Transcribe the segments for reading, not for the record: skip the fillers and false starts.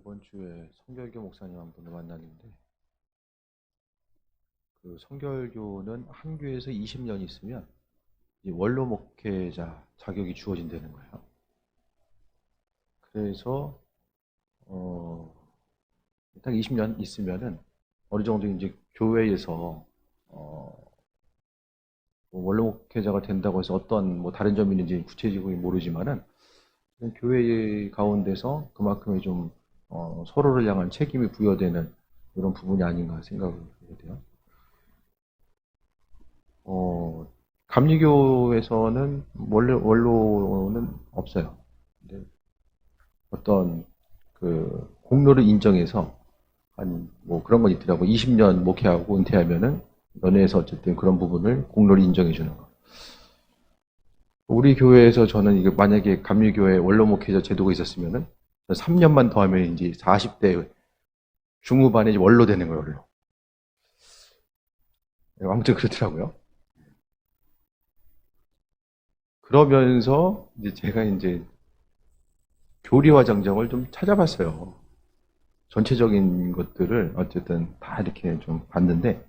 이번 주에 성결교 목사님 한 분을 만났는데, 그 성결교는 한 교회에서 20년 있으면 이 원로 목회자 자격이 주어진다는 거예요. 그래서 일단 20년 있으면은 어느 정도 이제 교회에서 뭐 원로 목회자가 된다고 해서 어떤 뭐 다른 점이 있는지 구체적으로 모르지만은 교회 가운데서 그만큼의 좀 서로를 향한 책임이 부여되는 이런 부분이 아닌가 생각을 하게 돼요. 어, 감리교에서는 원래 원로는 없어요. 근데 어떤 그 공로를 인정해서 한 뭐 그런 건 있더라고. 20년 목회하고 은퇴하면은 연회에서 어쨌든 그런 부분을 공로를 인정해 주는 거. 우리 교회에서 저는 이게 만약에 감리교회 원로 목회자 제도가 있었으면은 3년만 더 하면 이제 40대 중후반에 이제 원로 되는 거예요, 원로. 아무튼 그렇더라고요. 그러면서 이제 제가 이제 교리와 정정을 좀 찾아봤어요. 전체적인 것들을 어쨌든 다 이렇게 좀 봤는데,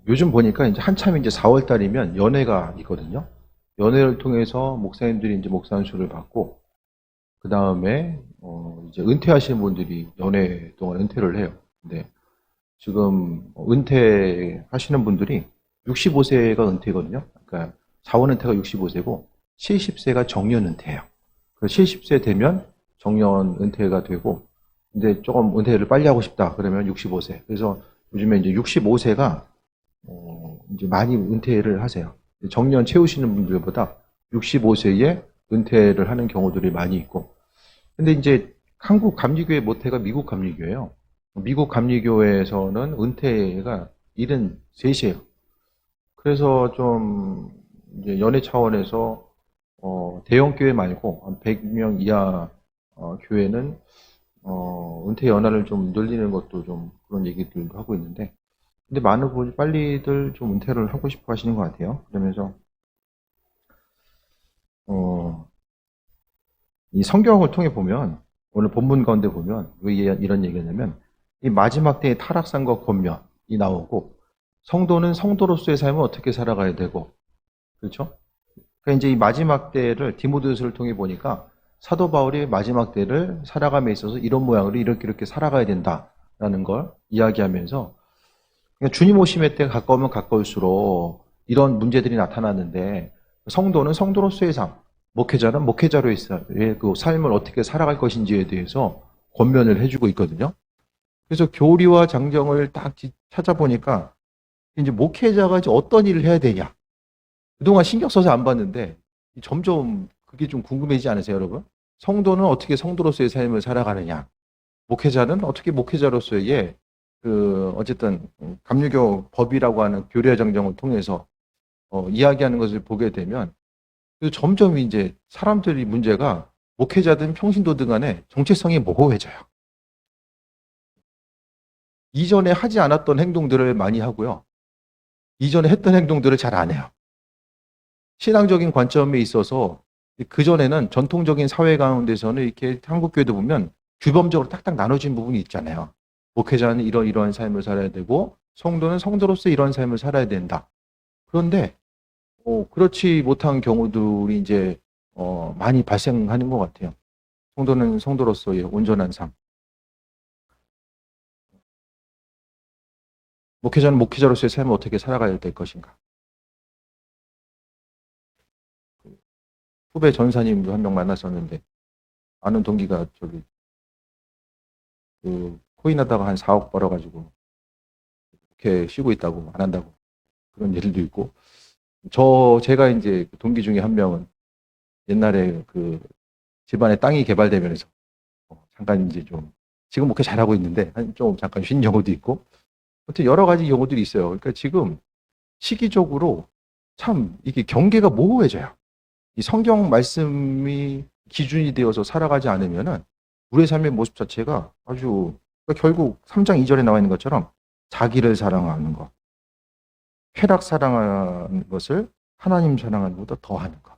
요즘 보니까 이제 한참 이제 4월 달이면 연회가 있거든요. 연회를 통해서 목사님들이 이제 목사안수를 받고, 그 다음에, 이제 은퇴하시는 분들이 연회 동안 은퇴를 해요. 근데 지금 은퇴하시는 분들이 65세가 은퇴거든요. 그러니까 자원 은퇴가 65세고, 70세가 정년 은퇴예요. 그 70세 되면 정년 은퇴가 되고, 이제 조금 은퇴를 빨리 하고 싶다. 그러면 65세. 그래서 요즘에 이제 65세가 이제 많이 은퇴를 하세요. 정년 채우시는 분들보다 65세에 은퇴를 하는 경우들이 많이 있고. 근데 이제 한국 감리교회 모태가 미국 감리교예요. 미국 감리교회에서는 은퇴가 73이에요. 그래서 좀 이제 연회 차원에서 대형 교회 말고 한 100명 이하 교회는 은퇴 연한을 좀 늘리는 것도 좀 그런 얘기들도 하고 있는데, 근데 많은 분이 빨리들 좀 은퇴를 하고 싶어 하시는 것 같아요. 그러면서 어, 이 성경을 통해 보면, 오늘 본문 가운데 보면 왜 이런 얘기냐면, 이 마지막 때의 타락상과 권면이 나오고, 성도는 성도로서의 삶을 어떻게 살아가야 되고, 그렇죠? 그러니까 이제 이 마지막 때를 디모데후서를 통해 보니까 사도 바울이 마지막 때를 살아감에 있어서 이런 모양으로 이렇게 살아가야 된다라는 걸 이야기하면서, 그러니까 주님 오심의 때가 가까우면 가까울수록 이런 문제들이 나타나는데, 성도는 성도로서의 삶, 목회자는 목회자로의 그 삶을 어떻게 살아갈 것인지에 대해서 권면을 해주고 있거든요. 그래서 교리와 장정을 딱 찾아보니까 이제 목회자가 이제 어떤 일을 해야 되냐. 그동안 신경 써서 안 봤는데 점점 그게 좀 궁금해지지 않으세요, 여러분? 성도는 어떻게 성도로서의 삶을 살아가느냐. 목회자는 어떻게 목회자로서의 어쨌든 감리교 법이라고 하는 교리와 정정을 통해서 이야기하는 것을 보게 되면 점점 이제 사람들이 문제가 목회자든 평신도든 간에 정체성이 모호해져요. 이전에 하지 않았던 행동들을 많이 하고요. 이전에 했던 행동들을 잘 안 해요. 신앙적인 관점에 있어서 그전에는 전통적인 사회 가운데서는 이렇게 한국교회도 보면 규범적으로 딱딱 나눠진 부분이 있잖아요. 목회자는 이러이러한 삶을 살아야 되고 성도는 성도로서 이런 삶을 살아야 된다. 그런데 그렇지 못한 경우들이 이제 많이 발생하는 것 같아요. 성도는 성도로서의 온전한 삶. 목회자는 목회자로서의 삶을 어떻게 살아가야 될 것인가. 후배 전사님도 한 명 만났었는데, 아는 동기가 코인 하다가 한 4억 벌어가지고 이렇게 쉬고 있다고, 안 한다고, 그런 일도 있고, 제가 이제 그 동기 중에 한 명은 옛날에 그 집안에 땅이 개발되면서 잠깐 이제 좀 지금 목회 잘하고 있는데 좀 잠깐 쉰 경우도 있고, 아무튼 여러 가지 경우들이 있어요. 그러니까 지금 시기적으로 참 이게 경계가 모호해져요. 이 성경 말씀이 기준이 되어서 살아가지 않으면은 우리의 삶의 모습 자체가 아주, 그러니까 결국 3장 2절에 나와 있는 것처럼 자기를 사랑하는 것, 쾌락 사랑하는 것을 하나님 사랑하는 것보다 더하는 것,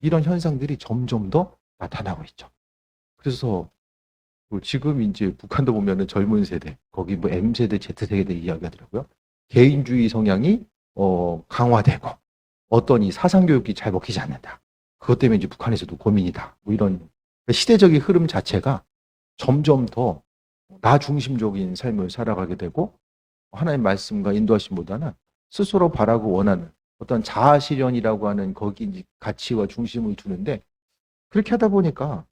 이런 현상들이 점점 더 나타나고 있죠. 그래서 지금 이제 북한도 보면은 젊은 세대, 거기 뭐 M세대, Z세대 이야기하더라고요. 개인주의 성향이 강화되고 어떤 이 사상교육이 잘 먹히지 않는다. 그것 때문에 이제 북한에서도 고민이다. 뭐 이런 시대적인 흐름 자체가 점점 더 나 중심적인 삶을 살아가게 되고 하나님 말씀과 인도하심보다는 스스로 바라고 원하는 어떤 자아 실현이라고 하는 거기 이제 가치와 중심을 두는데 그렇게 하다 보니까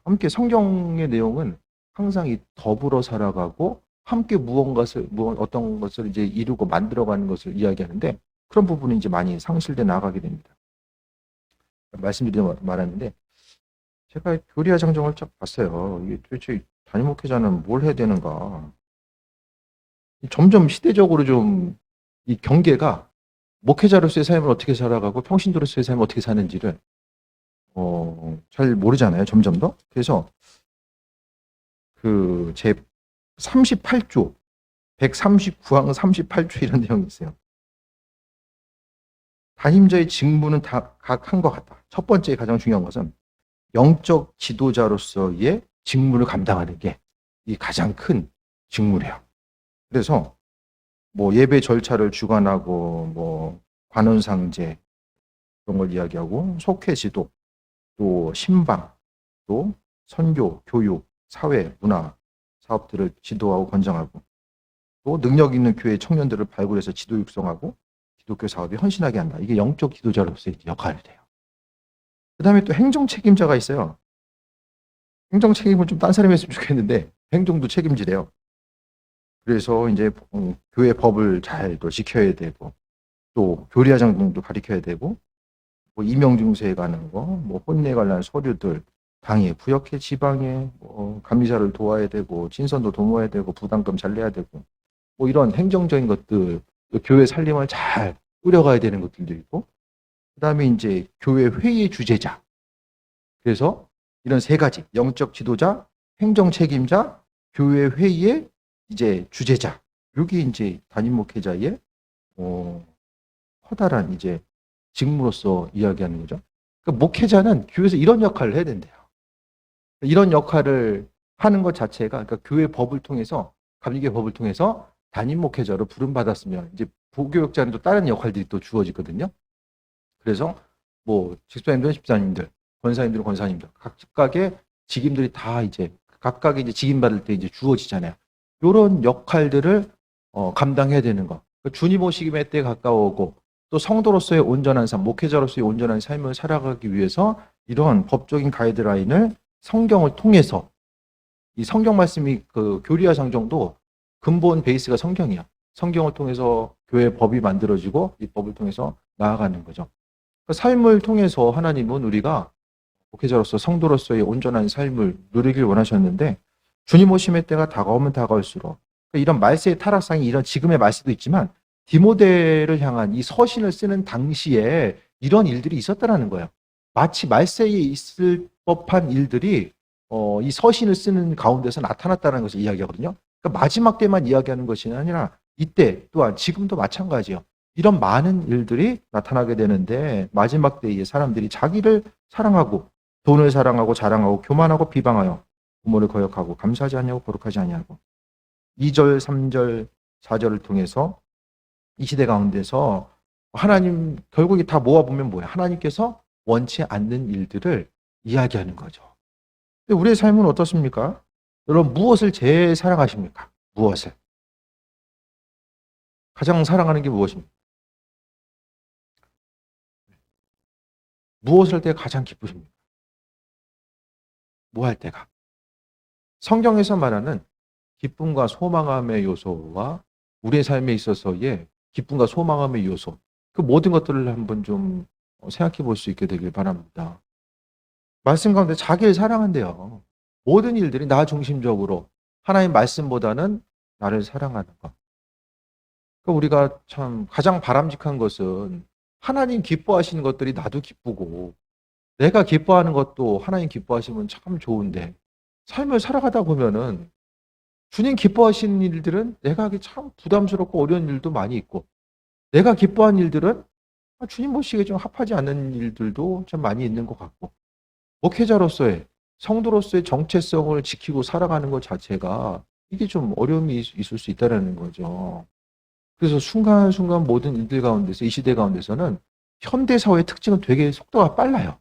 함께 성경의 내용은 항상 이 더불어 살아가고 함께 어떤 것을 이제 이루고 만들어가는 것을 이야기하는데 그런 부분이 이제 많이 상실돼 나가게 됩니다. 말씀드리다 말았는데 제가 교리와 장정을 쫙 봤어요. 이게 도대체 담임 목회자는 뭘 해야 되는가? 점점 시대적으로 좀 이 경계가 목회자로서의 삶을 어떻게 살아가고 평신도로서의 삶을 어떻게 사는지를 잘 모르잖아요. 점점 더. 그래서 제 38조 139항 38조 이런 내용이 있어요. 담임자의 직무는 다 각 한 것 같다. 첫 번째 가장 중요한 것은 영적 지도자로서의 직무를 감당하는 게 이 가장 큰 직무래요. 그래서 뭐 예배 절차를 주관하고 뭐 관원상제 그런 걸 이야기하고 속회 지도, 또 신방, 또 선교, 교육, 사회, 문화 사업들을 지도하고 권장하고 또 능력 있는 교회 청년들을 발굴해서 지도 육성하고 기독교 사업에 헌신하게 한다. 이게 영적 지도자로서의 역할이 돼요. 그 다음에 또 행정 책임자가 있어요. 행정 책임은 좀 딴 사람이 했으면 좋겠는데 행정도 책임지래요. 그래서 이제 교회 법을 잘 또 지켜야 되고 또 교리와 장동도 가르쳐야 되고 뭐 임명중세에 가는 거, 뭐 혼례 관련 서류들 당에 부역해 지방에 뭐 감리자를 도와야 되고 친선도 도모해야 되고 부담금 잘 내야 되고 뭐 이런 행정적인 것들 교회 살림을 잘 꾸려가야 되는 것들도 있고 그다음에 이제 교회 회의 주재자 그래서 이런 세 가지 영적 지도자, 행정 책임자, 교회 회의의 이제 주재자 여기 이제 담임 목회자의 커다란 이제 직무로서 이야기하는 거죠. 그러니까 목회자는 교회에서 이런 역할을 해야 된대요. 이런 역할을 하는 것 자체가 그러니까 교회 법을 통해서 감리교 법을 통해서 담임 목회자로 부름받았으면 이제 부교육자는 또 다른 역할들이 또 주어지거든요. 그래서 뭐 집사님들은 집사님들, 권사님들은 권사님들 각각의 직임들이 다 이제 각각의 이제 직임 받을 때 이제 주어지잖아요. 이런 역할들을 감당해야 되는 거. 주님 오시기의 때 가까워오고 또 성도로서의 온전한 삶, 목회자로서의 온전한 삶을 살아가기 위해서 이런 법적인 가이드라인을 성경을 통해서 이 성경 말씀이 그 교리와 장정도 근본 베이스가 성경이야. 성경을 통해서 교회 법이 만들어지고 이 법을 통해서 나아가는 거죠. 그 삶을 통해서 하나님은 우리가 목회자로서 성도로서의 온전한 삶을 누리길 원하셨는데 주님 오심의 때가 다가오면 다가올수록 이런 말세의 타락상이 이런 지금의 말세도 있지만 디모데를 향한 이 서신을 쓰는 당시에 이런 일들이 있었다라는 거예요. 마치 말세에 있을 법한 일들이 이 서신을 쓰는 가운데서 나타났다는 것을 이야기하거든요. 그러니까 마지막 때만 이야기하는 것이 아니라 이때 또한 지금도 마찬가지예요. 이런 많은 일들이 나타나게 되는데 마지막 때에 사람들이 자기를 사랑하고 돈을 사랑하고 자랑하고 교만하고 비방하여 부모를 거역하고 감사하지 않냐고 거룩하지 않냐고 2절, 3절, 4절을 통해서 이 시대 가운데서 하나님 결국에 다 모아보면 뭐예요? 하나님께서 원치 않는 일들을 이야기하는 거죠. 근데 우리의 삶은 어떻습니까? 여러분 무엇을 제일 사랑하십니까? 무엇을? 가장 사랑하는 게 무엇입니까? 무엇을 할 때 가장 기쁘십니까? 뭐 할 때가? 성경에서 말하는 기쁨과 소망함의 요소와 우리의 삶에 있어서의 기쁨과 소망함의 요소 그 모든 것들을 한번 좀 생각해 볼 수 있게 되길 바랍니다. 말씀 가운데 자기를 사랑한대요. 모든 일들이 나 중심적으로 하나님 말씀보다는 나를 사랑하는 것. 그러니까 우리가 참 가장 바람직한 것은 하나님 기뻐하시는 것들이 나도 기쁘고 내가 기뻐하는 것도 하나님 기뻐하시면 참 좋은데 삶을 살아가다 보면은 주님 기뻐하시는 일들은 내가 하기 참 부담스럽고 어려운 일도 많이 있고 내가 기뻐하는 일들은 주님 모시기에 좀 합하지 않는 일들도 좀 많이 있는 것 같고 목회자로서의 성도로서의 정체성을 지키고 살아가는 것 자체가 이게 좀 어려움이 있을 수 있다는 거죠. 그래서 순간순간 모든 일들 가운데서 이 시대 가운데서는 현대 사회의 특징은 되게 속도가 빨라요.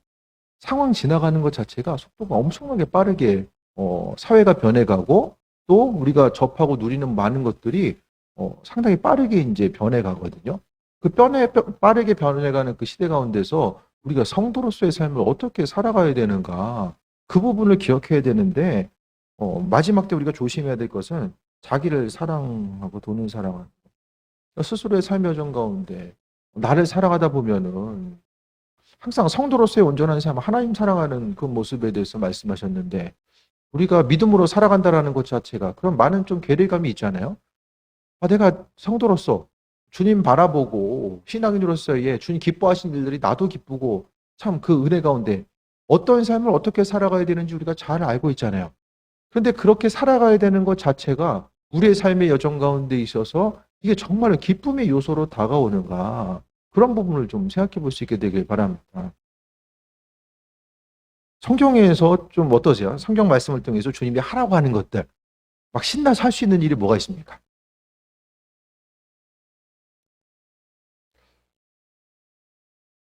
상황 지나가는 것 자체가 속도가 엄청나게 빠르게 사회가 변해가고 또 우리가 접하고 누리는 많은 것들이 상당히 빠르게 이제 변해가거든요. 그 빠르게 변해가는 그 시대 가운데서 우리가 성도로서의 삶을 어떻게 살아가야 되는가 그 부분을 기억해야 되는데 마지막 때 우리가 조심해야 될 것은 자기를 사랑하고 돈을 사랑하는 스스로의 삶의 여정 가운데 나를 살아가다 보면은 항상 성도로서의 온전한 삶, 하나님 사랑하는 그 모습에 대해서 말씀하셨는데 우리가 믿음으로 살아간다라는 것 자체가 그런 많은 좀 괴리감이 있잖아요. 아, 내가 성도로서 주님 바라보고 신앙인으로서의 주님 기뻐하신 일들이 나도 기쁘고 참 그 은혜 가운데 어떤 삶을 어떻게 살아가야 되는지 우리가 잘 알고 있잖아요. 그런데 그렇게 살아가야 되는 것 자체가 우리의 삶의 여정 가운데 있어서 이게 정말 기쁨의 요소로 다가오는가 그런 부분을 좀 생각해 볼 수 있게 되길 바랍니다. 성경에서 좀 어떠세요? 성경 말씀을 통해서 주님이 하라고 하는 것들 막 신나서 할 수 있는 일이 뭐가 있습니까?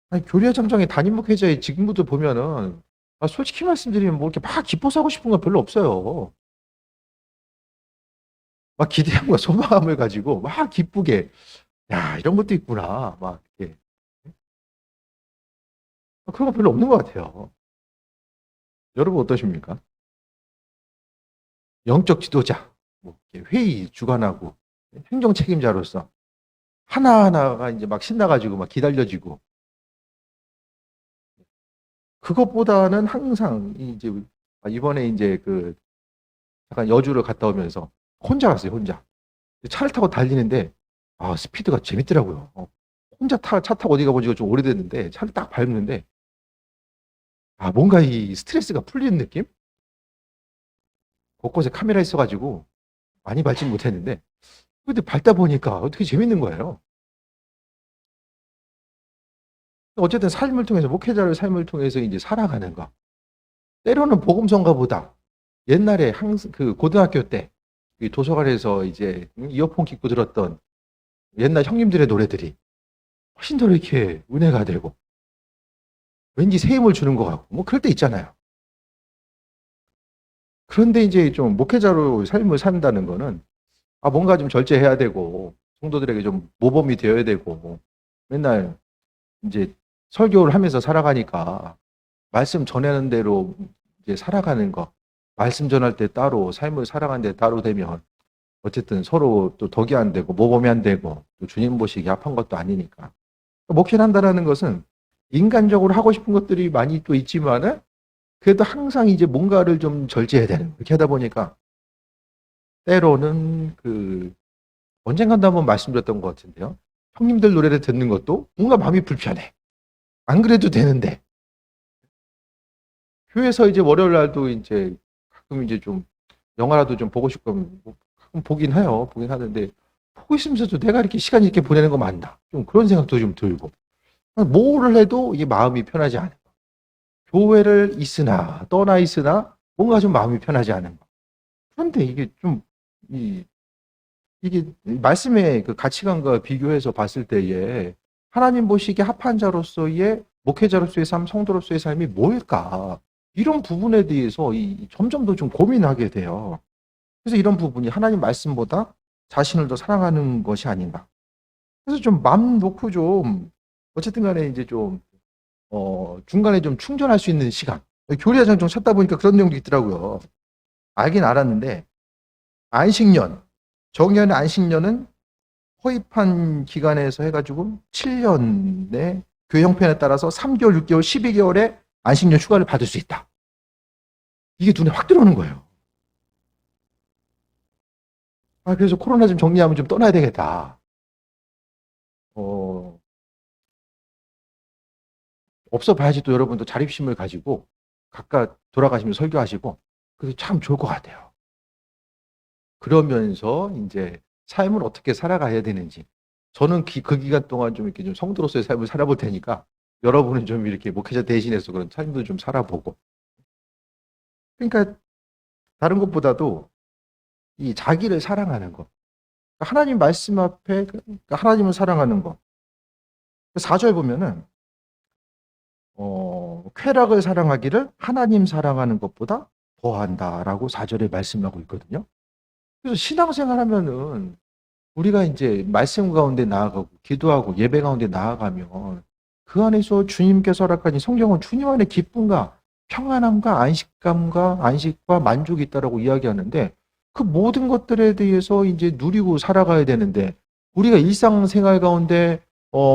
아니, 교회 장정의 담임 목회자의 직무도 보면은 솔직히 말씀드리면 뭐 이렇게 막 기뻐서 하고 싶은 건 별로 없어요. 막 기대함과 소망함을 가지고 막 기쁘게 야 이런 것도 있구나 막 이렇게 그런 거 별로 없는 것 같아요. 여러분 어떠십니까? 영적 지도자, 뭐 이렇게 회의 주관하고 행정 책임자로서 하나하나가 이제 막 신나가지고 막 기다려지고 그것보다는 항상 이제 이번에 이제 그 잠깐 여주를 갔다 오면서 혼자 갔어요, 혼자. 차를 타고 달리는데 스피드가 재밌더라고요. 혼자 차 타고 어디 가본 지가 좀 오래됐는데 차를 딱 밟는데 뭔가 이 스트레스가 풀리는 느낌? 곳곳에 카메라 있어가지고 많이 밟진 못했는데 근데 밟다 보니까 어떻게 재밌는 거예요. 어쨌든 삶을 통해서 목회자의 삶을 통해서 이제 살아가는 거. 때로는 복음성가 보다 옛날에 항상 그 고등학교 때 도서관에서 이제 이어폰 끼고 들었던 옛날 형님들의 노래들이 훨씬 더 이렇게 은혜가 되고 왠지 새 힘을 주는 것 같고 뭐 그럴 때 있잖아요. 그런데 이제 좀 목회자로 삶을 산다는 거는 뭔가 좀 절제해야 되고 성도들에게 좀 모범이 되어야 되고 맨날 이제 설교를 하면서 살아가니까 말씀 전하는 대로 이제 살아가는 거 말씀 전할 때 따로 삶을 살아가는 데 따로 되면 어쨌든 서로 또 덕이 안 되고 모범이 안 되고 또 주님 보시기 합한 것도 아니니까 목회를 한다는 것은 인간적으로 하고 싶은 것들이 많이 또 있지만은 그래도 항상 이제 뭔가를 좀 절제해야 되는 그렇게 하다 보니까 때로는 언젠가도 한번 말씀드렸던 것 같은데요. 형님들 노래를 듣는 것도 뭔가 마음이 불편해. 안 그래도 되는데 교회에서 이제 월요일 날도 이제 가끔 이제 좀 영화라도 좀 보고 싶고 가끔 보긴 해요. 보긴 하는데 보고 있으면서도 내가 이렇게 시간 이렇게 보내는 거 맞나? 좀 그런 생각도 좀 들고 뭐를 해도 이게 마음이 편하지 않은 거. 교회를 있으나 떠나 있으나 뭔가 좀 마음이 편하지 않은 거. 그런데 이게 좀 이게 말씀의 그 가치관과 비교해서 봤을 때에 하나님 보시기에 합한 자로서의 목회자로서의 삶, 성도로서의 삶이 뭘까? 이런 부분에 대해서 점점 더 좀 고민하게 돼요. 그래서 이런 부분이 하나님 말씀보다 자신을 더 사랑하는 것이 아닌가. 그래서 좀 마음 놓고 좀 어쨌든 간에 이제 좀 중간에 좀 충전할 수 있는 시간. 교리화장 좀 찾다 보니까 그런 내용도 있더라고요. 알긴 알았는데 안식년, 정의연의 안식년은 허입한 기간에서 해가지고 7년의 교회 형편에 따라서 3개월, 6개월, 12개월의 안식년 휴가를 받을 수 있다. 이게 눈에 확 들어오는 거예요. 그래서 코로나 좀 정리하면 좀 떠나야 되겠다. 없어 봐야지 또 여러분도 자립심을 가지고 각각 돌아가시면 설교하시고 그게 참 좋을 것 같아요. 그러면서 이제 삶을 어떻게 살아가야 되는지 저는 그 기간 동안 좀 이렇게 좀 성도로서의 삶을 살아볼 테니까 여러분은 좀 이렇게 목회자 대신해서 그런 삶도 좀 살아보고 그러니까 다른 것보다도 이 자기를 사랑하는 것. 하나님 말씀 앞에 하나님을 사랑하는 것. 4절 보면은 쾌락을 사랑하기를 하나님 사랑하는 것보다 더한다라고 4절에 말씀하고 있거든요. 그래서 신앙생활 하면은 우리가 이제 말씀 가운데 나아가고 기도하고 예배 가운데 나아가면 그 안에서 주님께서 허락하신 성경은 주님 안에 기쁨과 평안함과 안식감과 안식과 만족이 있다라고 이야기하는데 그 모든 것들에 대해서 이제 누리고 살아가야 되는데 우리가 일상생활 가운데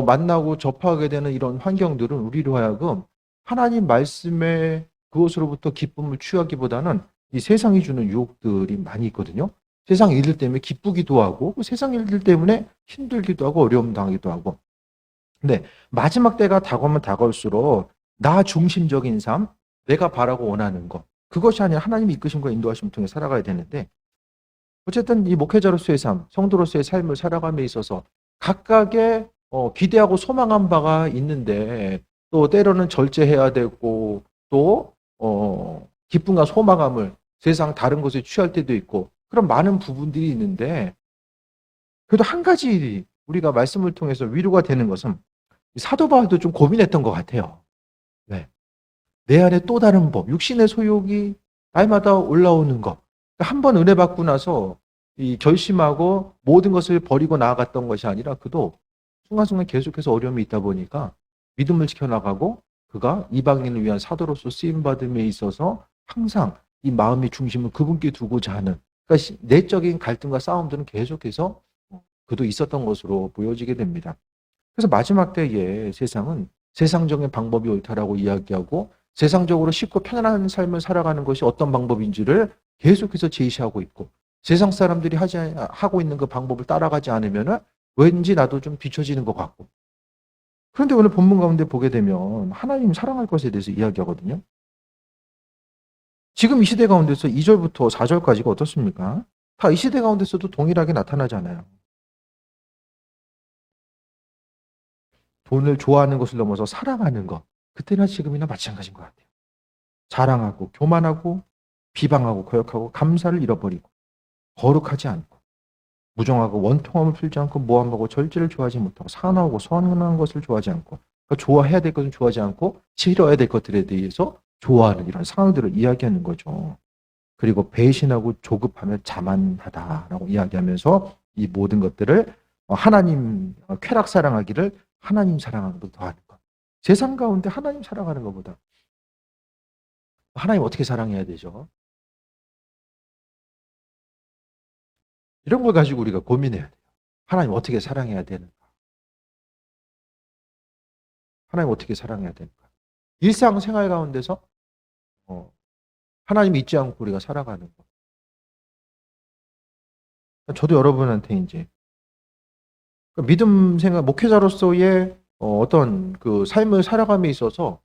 만나고 접하게 되는 이런 환경들은 우리로 하여금 하나님 말씀의 그것으로부터 기쁨을 취하기보다는 이 세상이 주는 유혹들이 많이 있거든요. 세상 일들 때문에 기쁘기도 하고 세상 일들 때문에 힘들기도 하고 어려움 당하기도 하고. 근데 마지막 때가 다가오면 다가올수록 나 중심적인 삶, 내가 바라고 원하는 것, 그것이 아니라 하나님이 이끄심과 인도하심을 통해 살아가야 되는데 어쨌든 이 목회자로서의 삶, 성도로서의 삶을 살아감에 있어서 각각의 기대하고 소망한 바가 있는데 또 때로는 절제해야 되고 또 기쁨과 소망함을 세상 다른 것에 취할 때도 있고 그런 많은 부분들이 있는데 그래도 한 가지 우리가 말씀을 통해서 위로가 되는 것은 사도 바울도 좀 고민했던 것 같아요. 네. 내 안에 또 다른 법, 육신의 소욕이 날마다 올라오는 것. 한 번 은혜 받고 나서 이 결심하고 모든 것을 버리고 나아갔던 것이 아니라 그도 순간순간 계속해서 어려움이 있다 보니까 믿음을 지켜나가고 그가 이방인을 위한 사도로서 쓰임받음에 있어서 항상 이 마음의 중심을 그분께 두고자 하는 그러니까 내적인 갈등과 싸움들은 계속해서 그도 있었던 것으로 보여지게 됩니다. 그래서 마지막 때에 세상은 세상적인 방법이 옳다라고 이야기하고 세상적으로 쉽고 편안한 삶을 살아가는 것이 어떤 방법인지를 계속해서 제시하고 있고 세상 사람들이 하고 있는 그 방법을 따라가지 않으면 왠지 나도 좀 뒤처지는 것 같고 그런데 오늘 본문 가운데 보게 되면 하나님 사랑할 것에 대해서 이야기하거든요. 지금 이 시대 가운데서 2절부터 4절까지가 어떻습니까? 다 이 시대 가운데서도 동일하게 나타나잖아요. 돈을 좋아하는 것을 넘어서 사랑하는 것. 그때나 지금이나 마찬가지인 것 같아요. 자랑하고 교만하고 비방하고 거역하고 감사를 잃어버리고 거룩하지 않고 무정하고 원통함을 풀지 않고 모함하고 절제를 좋아하지 못하고 사나우고 선한 것을 좋아하지 않고 그러니까 좋아해야 될 것은 좋아하지 않고 싫어야 될 것들에 대해서 좋아하는 이런 상황들을 이야기하는 거죠. 그리고 배신하고 조급하며 자만하다라고 이야기하면서 이 모든 것들을 하나님 쾌락 사랑하기를 하나님 사랑하는 것보다 더하는 것. 세상 가운데 하나님 사랑하는 것보다 하나님 어떻게 사랑해야 되죠? 이런 걸 가지고 우리가 고민해야 돼요. 하나님 어떻게 사랑해야 되는가? 하나님 어떻게 사랑해야 되는가? 일상생활 가운데서 하나님 잊지 않고 우리가 살아가는 것. 저도 여러분한테 이제 믿음 생활 목회자로서의 어떤 그 삶을 살아감에 있어서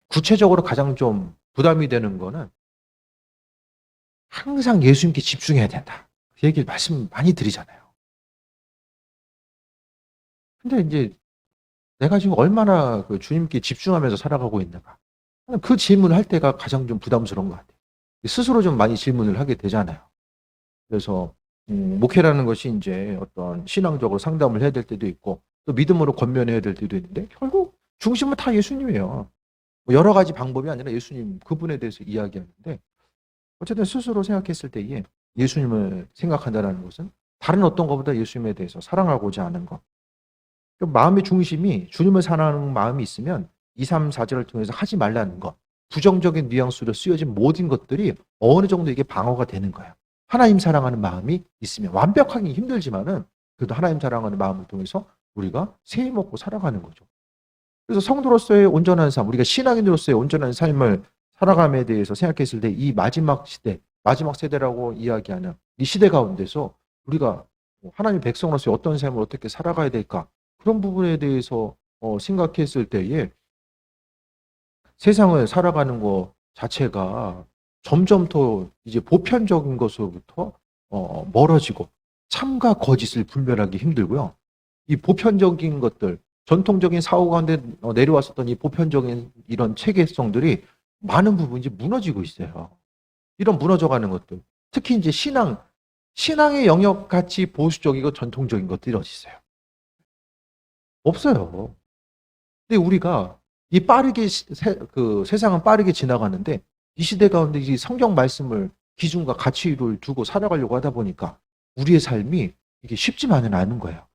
구체적으로 가장 좀 부담이 되는 거는 항상 예수님께 집중해야 된다. 그 얘기를 말씀 많이 드리잖아요. 근데 이제 내가 지금 얼마나 그 주님께 집중하면서 살아가고 있는가. 그 질문을 할 때가 가장 좀 부담스러운 것 같아요. 스스로 좀 많이 질문을 하게 되잖아요. 그래서 목회라는 것이 이제 어떤 신앙적으로 상담을 해야 될 때도 있고 또 믿음으로 권면해야 될 때도 있는데 결국 중심은 다 예수님이에요. 뭐 여러 가지 방법이 아니라 예수님 그분에 대해서 이야기하는데 어쨌든 스스로 생각했을 때에 예수님을 생각한다는 것은 다른 어떤 것보다 예수님에 대해서 사랑하고자 하는 것. 마음의 중심이 주님을 사랑하는 마음이 있으면 2, 3, 4절을 통해서 하지 말라는 것. 부정적인 뉘앙스로 쓰여진 모든 것들이 어느 정도 이게 방어가 되는 거예요. 하나님 사랑하는 마음이 있으면 완벽하기 힘들지만은 그래도 하나님 사랑하는 마음을 통해서 우리가 세임 먹고 살아가는 거죠. 그래서 성도로서의 온전한 삶, 우리가 신앙인으로서의 온전한 삶을 살아감에 대해서 생각했을 때 이 마지막 시대, 마지막 세대라고 이야기하는 이 시대 가운데서 우리가 하나님 백성으로서 어떤 삶을 어떻게 살아가야 될까? 그런 부분에 대해서 생각했을 때에 세상을 살아가는 것 자체가 점점 더 이제 보편적인 것으로부터 멀어지고 참과 거짓을 분별하기 힘들고요. 이 보편적인 것들, 전통적인 사고 가운데 내려왔었던 이 보편적인 이런 체계성들이 많은 부분이 이제 무너지고 있어요. 이런 무너져가는 것들. 특히 이제 신앙의 영역 같이 보수적이고 전통적인 것들이 어디 있어요? 없어요. 근데 우리가 이 빠르게 그 세상은 빠르게 지나가는데 이 시대 가운데 이 성경 말씀을 기준과 가치를 두고 살아가려고 하다 보니까 우리의 삶이 이게 쉽지만은 않은 거예요.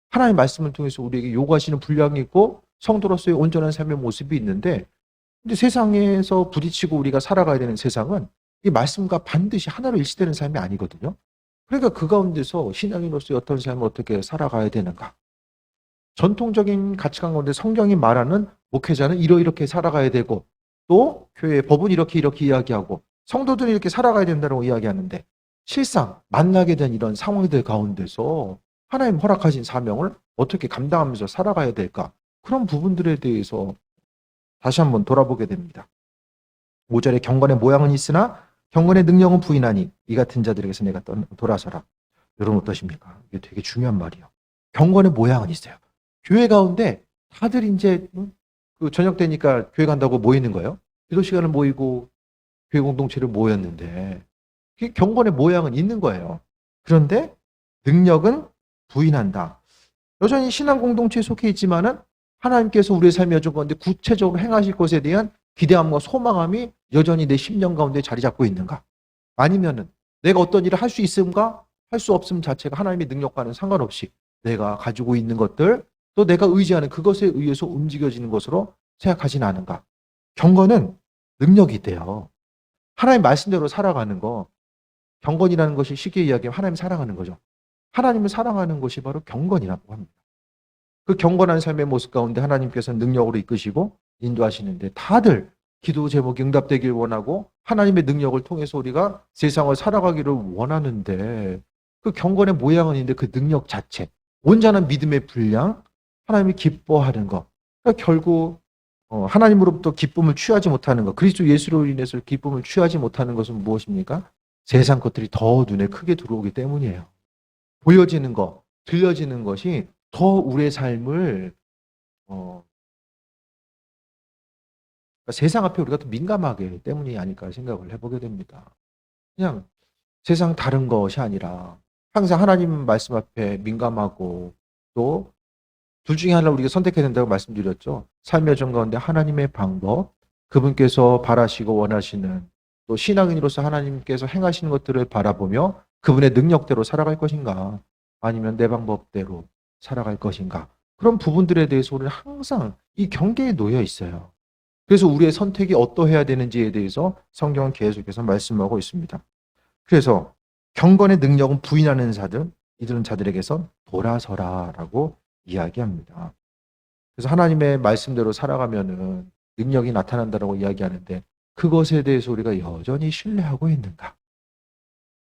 하나님의 말씀을 통해서 우리에게 요구하시는 분량이 있고 성도로서의 온전한 삶의 모습이 있는데 근데 세상에서 부딪히고 우리가 살아가야 되는 세상은 이 말씀과 반드시 하나로 일치되는 삶이 아니거든요. 그러니까 그 가운데서 신앙인으로서의 어떤 삶을 어떻게 살아가야 되는가. 전통적인 가치관 가운데 성경이 말하는 목회자는 이렇게 살아가야 되고 또 교회의 법은 이렇게 이야기하고 성도들이 이렇게 살아가야 된다고 이야기하는데 실상 만나게 된 이런 상황들 가운데서 하나님 허락하신 사명을 어떻게 감당하면서 살아가야 될까? 그런 부분들에 대해서 다시 한번 돌아보게 됩니다. 5절에 경건의 모양은 있으나 경건의 능력은 부인하니 이 같은 자들에게서 내가 돌아서라. 여러분 어떠십니까? 이게 되게 중요한 말이에요. 경건의 모양은 있어요. 교회 가운데 다들 이제 그 저녁 되니까 교회 간다고 모이는 거예요. 기도 시간을 모이고 교회 공동체를 모였는데 경건의 모양은 있는 거예요. 그런데 능력은 부인한다. 여전히 신앙 공동체에 속해 있지만은 하나님께서 우리의 삶에 여준 건데 구체적으로 행하실 것에 대한 기대함과 소망함이 여전히 내 심령 가운데 자리 잡고 있는가? 아니면은 내가 어떤 일을 할 수 있음과 할 수 없음 자체가 하나님의 능력과는 상관없이 내가 가지고 있는 것들 또 내가 의지하는 그것에 의해서 움직여지는 것으로 생각하지는 않은가? 경건은 능력이 있대요. 하나님 말씀대로 살아가는 거 경건이라는 것이 쉽게 이야기하면 하나님 사랑하는 거죠. 하나님을 사랑하는 것이 바로 경건이라고 합니다. 그 경건한 삶의 모습 가운데 하나님께서 능력으로 이끄시고 인도하시는데 다들 기도 제목이 응답되길 원하고 하나님의 능력을 통해서 우리가 세상을 살아가기를 원하는데 그 경건의 모양은 있는데 그 능력 자체 온전한 믿음의 분량 하나님이 기뻐하는 것 그러니까 결국 하나님으로부터 기쁨을 취하지 못하는 것 그리스도 예수로 인해서 기쁨을 취하지 못하는 것은 무엇입니까? 세상 것들이 더 눈에 크게 들어오기 때문이에요. 보여지는 것, 들려지는 것이 더 우리의 삶을 그러니까 세상 앞에 우리가 더 민감하게 때문이 아닐까 생각을 해보게 됩니다. 그냥 세상 다른 것이 아니라 항상 하나님 말씀 앞에 민감하고 또 둘 중에 하나를 우리가 선택해야 된다고 말씀드렸죠. 삶의 여정 가운데 하나님의 방법, 그분께서 바라시고 원하시는 또 신앙인으로서 하나님께서 행하시는 것들을 바라보며 그분의 능력대로 살아갈 것인가 아니면 내 방법대로 살아갈 것인가 그런 부분들에 대해서 우리는 항상 이 경계에 놓여 있어요. 그래서 우리의 선택이 어떠해야 되는지에 대해서 성경은 계속해서 말씀하고 있습니다. 그래서 경건의 능력은 부인하는 자들, 이들은 자들에게서 돌아서라라고 이야기합니다. 그래서 하나님의 말씀대로 살아가면은 능력이 나타난다라고 이야기하는데 그것에 대해서 우리가 여전히 신뢰하고 있는가?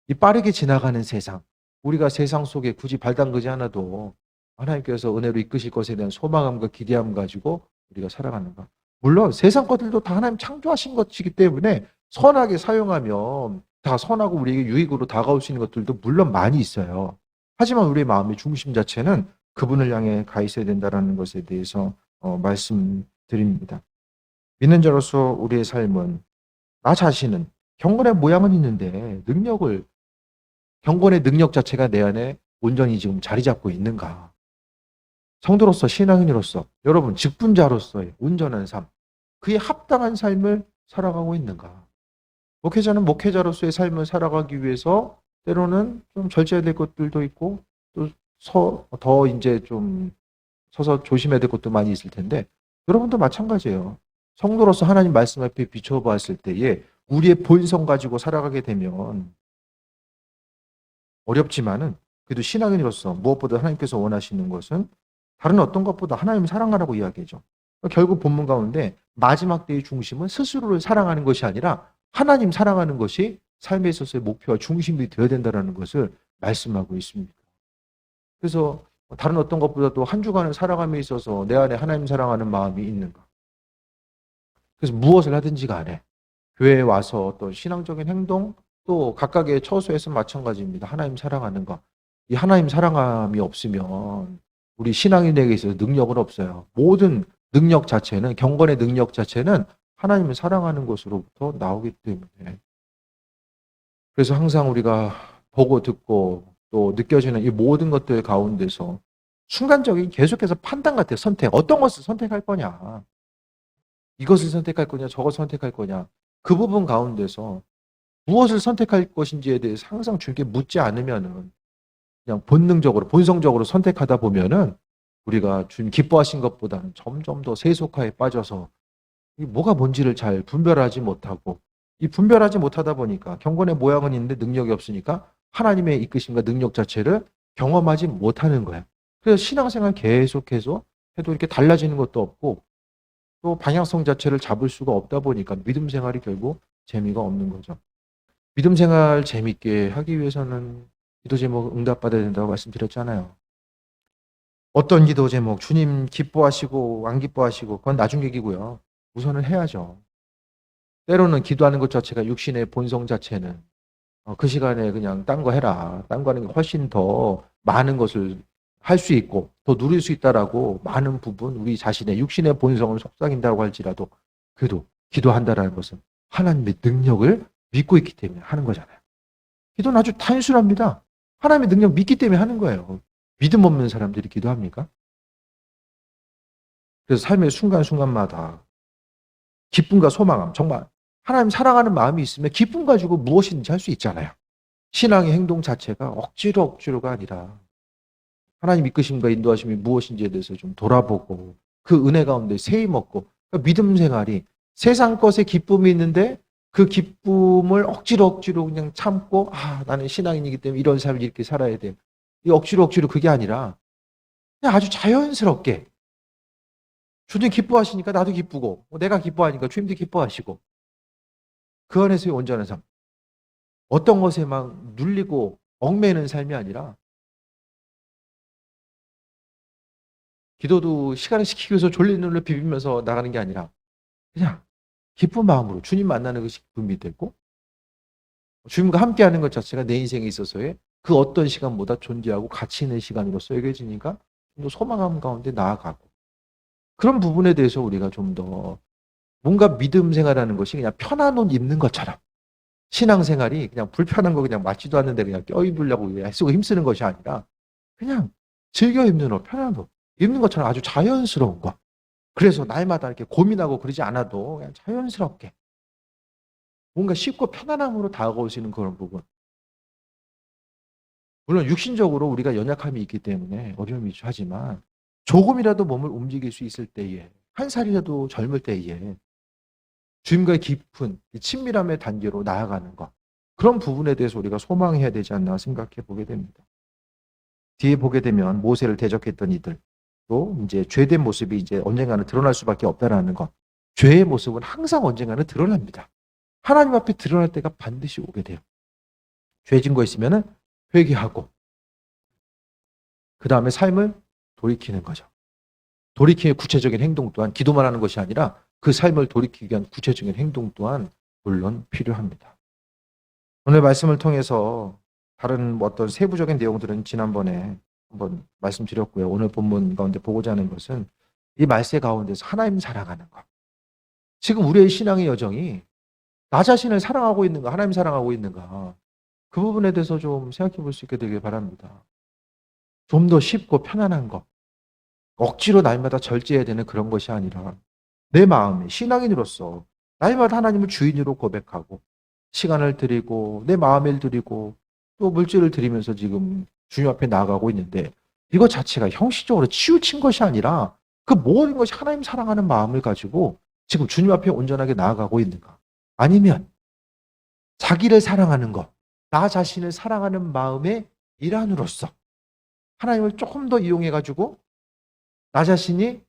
이 빠르게 지나가는 세상, 우리가 세상 속에 굳이 발담그지 않아도 하나님께서 은혜로 이끄실 것에 대한 소망함과 기대함 가지고 우리가 살아가는가? 물론 세상 것들도 다 하나님 창조하신 것이기 때문에 선하게 사용하면 다 선하고 우리에게 유익으로 다가올 수 있는 것들도 물론 많이 있어요. 하지만 우리의 마음의 중심 자체는 그분을 향해 가 있어야 된다는 것에 대해서 말씀드립니다. 믿는 자로서 우리의 삶은 나 자신은 경건의 모양은 있는데 경건의 능력 자체가 내 안에 온전히 지금 자리 잡고 있는가? 성도로서 신앙인으로서 여러분 직분자로서의 온전한 삶 그에 합당한 삶을 살아가고 있는가? 목회자는 목회자로서의 삶을 살아가기 위해서 때로는 좀 절제해야 될 것들도 있고 또 더 이제 좀 서서 조심해야 될 것도 많이 있을 텐데 여러분도 마찬가지예요. 성도로서 하나님 말씀 앞에 비춰보았을 때에 우리의 본성 가지고 살아가게 되면 어렵지만은 그래도 신앙인으로서 무엇보다 하나님께서 원하시는 것은 다른 어떤 것보다 하나님을 사랑하라고 이야기하죠. 결국 본문 가운데 마지막 때의 중심은 스스로를 사랑하는 것이 아니라 하나님 사랑하는 것이 삶에 있어서의 목표와 중심이 되어야 된다는 것을 말씀하고 있습니다. 그래서 다른 어떤 것보다도 한 주간을 살아감에 있어서 내 안에 하나님 사랑하는 마음이 있는가. 그래서 무엇을 하든지 간에 교회에 와서 어떤 신앙적인 행동 또 각각의 처소에서 마찬가지입니다. 하나님 사랑하는 것. 이 하나님 사랑함이 없으면 우리 신앙인에게 있어서 능력은 없어요. 모든 능력 자체는 경건의 능력 자체는 하나님을 사랑하는 것으로부터 나오기 때문에. 그래서 항상 우리가 보고 듣고 또 느껴지는 이 모든 것들 가운데서 순간적인 계속해서 판단 같아요. 선택. 어떤 것을 선택할 거냐. 이것을 선택할 거냐, 저것을 선택할 거냐. 그 부분 가운데서 무엇을 선택할 것인지에 대해서 항상 주님께 묻지 않으면은 그냥 본능적으로, 본성적으로 선택하다 보면은 우리가 주님 기뻐하신 것보다는 점점 더 세속화에 빠져서 이 뭐가 뭔지를 잘 분별하지 못하고, 이 분별하지 못하다 보니까 경건의 모양은 있는데 능력이 없으니까 하나님의 이끄심과 능력 자체를 경험하지 못하는 거예요. 그래서 신앙생활 계속해서 해도 이렇게 달라지는 것도 없고 또 방향성 자체를 잡을 수가 없다 보니까 믿음 생활이 결국 재미가 없는 거죠. 믿음 생활 재밌게 하기 위해서는 기도 제목 응답받아야 된다고 말씀드렸잖아요. 어떤 기도 제목, 주님 기뻐하시고 안 기뻐하시고 그건 나중 얘기고요. 우선은 해야죠. 때로는 기도하는 것 자체가 육신의 본성 자체는 그 시간에 그냥 딴 거 해라. 딴 거 하는 게 훨씬 더 많은 것을 할 수 있고 더 누릴 수 있다라고 많은 부분 우리 자신의 육신의 본성을 속삭인다고 할지라도 그래도 기도한다라는 것은 하나님의 능력을 믿고 있기 때문에 하는 거잖아요. 기도는 아주 단순합니다. 하나님의 능력 믿기 때문에 하는 거예요. 믿음 없는 사람들이 기도합니까? 그래서 삶의 순간순간마다 기쁨과 소망함, 정말 하나님 사랑하는 마음이 있으면 기쁨 가지고 무엇이든지 할 수 있잖아요. 신앙의 행동 자체가 억지로가 아니라 하나님 이끄심과 인도하심이 무엇인지에 대해서 좀 돌아보고 그 은혜 가운데 세임 얻고, 그러니까 믿음 생활이 세상 것에 기쁨이 있는데 그 기쁨을 억지로 그냥 참고 나는 신앙인이기 때문에 이런 삶을 이렇게 살아야 돼. 이 억지로 그게 아니라 그냥 아주 자연스럽게 주님 기뻐하시니까 나도 기쁘고 내가 기뻐하니까 주님도 기뻐하시고 그 안에서의 온전한 삶. 어떤 것에 막 눌리고 얽매이는 삶이 아니라 기도도 시간을 지키기 위해서 졸린 눈을 비비면서 나가는 게 아니라 그냥 기쁜 마음으로 주님 만나는 것이 기쁨이 되고 주님과 함께하는 것 자체가 내 인생에 있어서의 그 어떤 시간보다 존재하고 가치 있는 시간으로서 여겨지니까 좀 더 소망함 가운데 나아가고 그런 부분에 대해서 우리가 좀 더 뭔가 믿음 생활하는 것이 그냥 편한 옷 입는 것처럼 신앙생활이 그냥 불편한 거 그냥 맞지도 않는데 그냥 껴입으려고 애쓰고 힘쓰는 것이 아니라 그냥 즐겨 입는 옷, 편한 옷 입는 것처럼 아주 자연스러운 것. 그래서 날마다 이렇게 고민하고 그러지 않아도 그냥 자연스럽게 뭔가 쉽고 편안함으로 다가올 수 있는 그런 부분. 물론 육신적으로 우리가 연약함이 있기 때문에 어려움이 있죠. 하지만 조금이라도 몸을 움직일 수 있을 때에 한 살이라도 젊을 때에 주님과의 깊은 친밀함의 단계로 나아가는 것. 그런 부분에 대해서 우리가 소망해야 되지 않나 생각해 보게 됩니다. 뒤에 보게 되면 모세를 대적했던 이들, 또 이제 죄된 모습이 이제 언젠가는 드러날 수밖에 없다라는 것. 죄의 모습은 항상 언젠가는 드러납니다. 하나님 앞에 드러날 때가 반드시 오게 돼요. 죄진 거 있으면은 회개하고 그 다음에 삶을 돌이키는 거죠. 돌이키는 구체적인 행동 또한 기도만 하는 것이 아니라 그 삶을 돌이키기 위한 구체적인 행동 또한 물론 필요합니다. 오늘 말씀을 통해서 다른 어떤 세부적인 내용들은 지난번에 한번 말씀드렸고요. 오늘 본문 가운데 보고자 하는 것은 이 말씀 가운데서 하나님 사랑하는 것. 지금 우리의 신앙의 여정이 나 자신을 사랑하고 있는가, 하나님 사랑하고 있는가, 그 부분에 대해서 좀 생각해 볼 수 있게 되길 바랍니다. 좀 더 쉽고 편안한 것, 억지로 날마다 절제해야 되는 그런 것이 아니라 내 마음에 신앙인으로서 날마다 하나님을 주인으로 고백하고 시간을 드리고 내 마음을 드리고 또 물질을 드리면서 지금 주님 앞에 나아가고 있는데 이것 자체가 형식적으로 치우친 것이 아니라 그 모든 것이 하나님 사랑하는 마음을 가지고 지금 주님 앞에 온전하게 나아가고 있는가? 아니면 자기를 사랑하는 것, 나 자신을 사랑하는 마음의 일환으로서 하나님을 조금 더 이용해가지고 나 자신이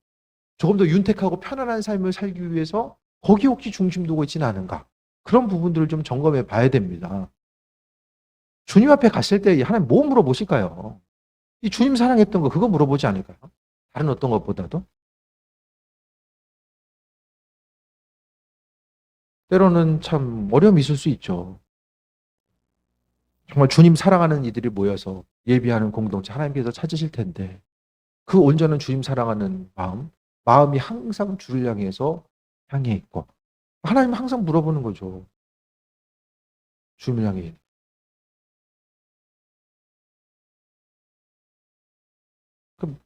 조금 더 윤택하고 편안한 삶을 살기 위해서 거기 혹시 중심 두고 있지는 않은가? 그런 부분들을 좀 점검해 봐야 됩니다. 주님 앞에 갔을 때 하나님 뭐 물어보실까요? 이 주님 사랑했던 거 그거 물어보지 않을까요? 다른 어떤 것보다도? 때로는 참 어려움이 있을 수 있죠. 정말 주님 사랑하는 이들이 모여서 예비하는 공동체 하나님께서 찾으실 텐데 그 온전한 주님 사랑하는 마음이 항상 주를 향해 있고 하나님 항상 물어보는 거죠. 주님을 향해. 그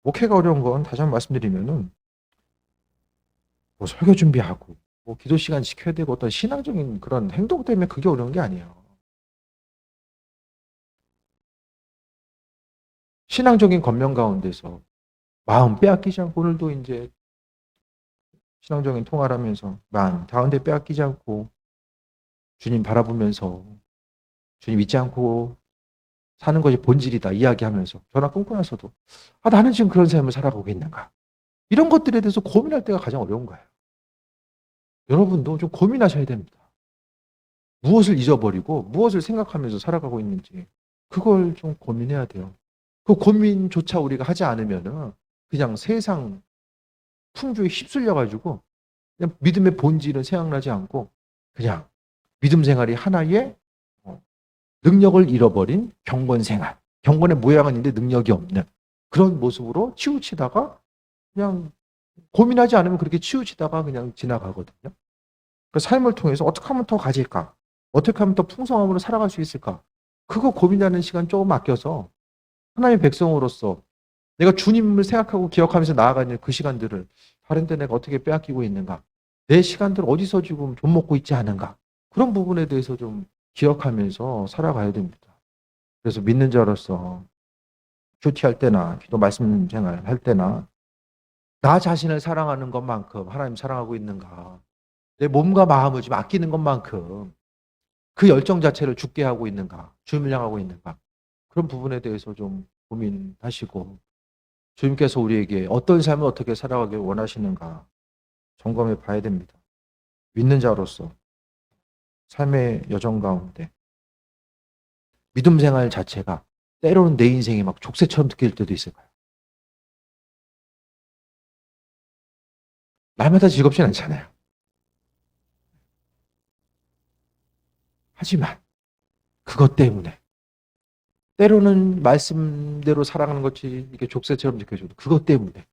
목회가 어려운 건 다시 한번 말씀드리면은 뭐 설교 준비하고 뭐 기도 시간 지켜야 되고 어떤 신앙적인 그런 행동 때문에 그게 어려운 게 아니에요. 신앙적인 겉면 가운데서 마음 빼앗기지 않고 오늘도 이제 신앙적인 통화를 하면서 마음 가운데 빼앗기지 않고 주님 바라보면서 주님 잊지 않고 사는 것이 본질이다 이야기하면서 전화 끊고 나서도 나는 지금 그런 삶을 살아가고 있는가 이런 것들에 대해서 고민할 때가 가장 어려운 거예요. 여러분도 좀 고민하셔야 됩니다. 무엇을 잊어버리고 무엇을 생각하면서 살아가고 있는지 그걸 좀 고민해야 돼요. 그 고민조차 우리가 하지 않으면은 그냥 세상 풍조에 휩쓸려 가지고 그냥 믿음의 본질은 생각나지 않고 그냥 믿음 생활이 하나의 능력을 잃어버린 경건 생활. 경건의 모양은 있는데 능력이 없는 그런 모습으로 치우치다가 그냥 고민하지 않으면 그렇게 치우치다가 그냥 지나가거든요. 그 삶을 통해서 어떻게 하면 더 가질까? 어떻게 하면 더 풍성함으로 살아갈 수 있을까? 그거 고민하는 시간 조금 아껴서 하나님의 백성으로서 내가 주님을 생각하고 기억하면서 나아가는 그 시간들을 다른 데 내가 어떻게 빼앗기고 있는가? 내 시간들 어디서 지금 좀 먹고 있지 않은가? 그런 부분에 대해서 좀 기억하면서 살아가야 됩니다. 그래서 믿는 자로서 큐티할 때나 기도 말씀 생활 할 때나 나 자신을 사랑하는 것만큼 하나님 사랑하고 있는가? 내 몸과 마음을 좀 아끼는 것만큼 그 열정 자체를 죽게 하고 있는가? 주님을 향하고 있는가? 그런 부분에 대해서 좀 고민하시고 주님께서 우리에게 어떤 삶을 어떻게 살아가길 원하시는가 점검해 봐야 됩니다. 믿는 자로서 삶의 여정 가운데 믿음 생활 자체가 때로는 내 인생이 막 족쇄처럼 느낄 때도 있을까요? 날마다 즐겁진 않잖아요. 하지만 그것 때문에 때로는 말씀대로 살아가는 것이 이게 족쇄처럼 느껴져도 그것 때문에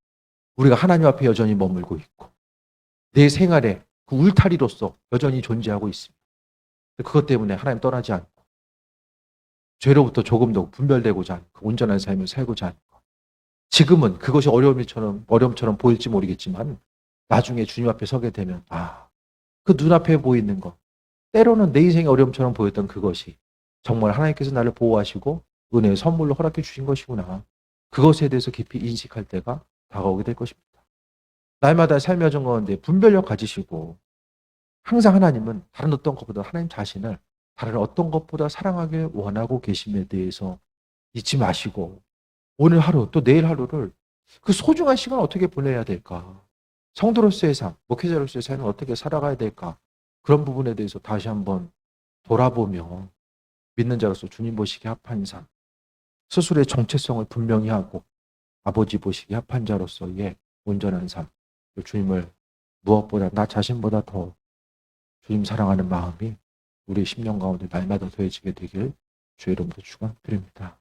우리가 하나님 앞에 여전히 머물고 있고 내 생활에 그 울타리로서 여전히 존재하고 있습니다. 그것 때문에 하나님 떠나지 않고 죄로부터 조금도 분별되고자 않고 온전한 삶을 살고자 않고 지금은 그것이 어려움처럼 보일지 모르겠지만 나중에 주님 앞에 서게 되면 그 눈앞에 보이는 것 때로는 내 인생의 어려움처럼 보였던 그것이 정말 하나님께서 나를 보호하시고 은혜의 선물로 허락해 주신 것이구나. 그것에 대해서 깊이 인식할 때가 다가오게 될 것입니다. 날마다 삶의 여정 가운데 분별력 가지시고 항상 하나님은 다른 어떤 것보다 하나님 자신을 다른 어떤 것보다 사랑하길 원하고 계심에 대해서 잊지 마시고 오늘 하루 또 내일 하루를 그 소중한 시간을 어떻게 보내야 될까? 성도로서의 삶, 목회자로서의 삶을 어떻게 살아가야 될까? 그런 부분에 대해서 다시 한번 돌아보며 믿는 자로서 주님 보시기에 합한 삶, 스스로의 정체성을 분명히 하고 아버지 보시기에 합한 자로서의 온전한 삶, 주님을 무엇보다 나 자신보다 더 주님 사랑하는 마음이 우리 심령 가운데 날마다 더해지게 되길 주의 이름으로 축원드립니다.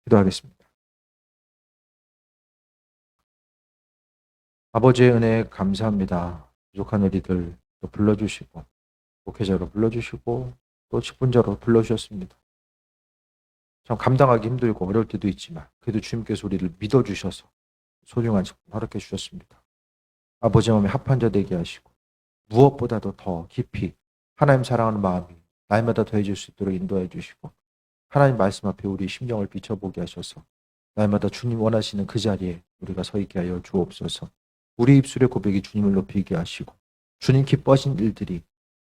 기도하겠습니다. 아버지의 은혜 감사합니다. 부족한 우리들 또 불러주시고 목회자로 불러주시고 또 직분자로 불러주셨습니다. 참 감당하기 힘들고 어려울 때도 있지만 그래도 주님께서 우리를 믿어주셔서 소중한 직분 허락해 주셨습니다. 아버지 마음에 합한 자 되게 하시고 무엇보다도 더 깊이 하나님 사랑하는 마음이 날마다 더해질 수 있도록 인도해 주시고 하나님 말씀 앞에 우리 심령을 비춰보게 하셔서 날마다 주님 원하시는 그 자리에 우리가 서 있게 하여 주옵소서. 우리 입술의 고백이 주님을 높이게 하시고 주님 기뻐하신 일들이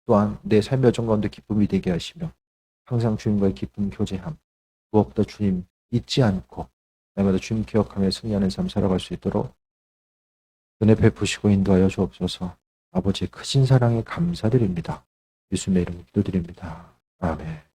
또한 내 삶의 여정 가운데 기쁨이 되게 하시며 항상 주님과의 기쁨 교제함 무엇보다 주님 잊지 않고 날마다 주님 기억하며 승리하는 삶 살아갈 수 있도록 은혜 베푸시고 인도하여 주옵소서. 아버지의 크신 사랑에 감사드립니다. 예수님의 이름으로 기도드립니다. 아멘.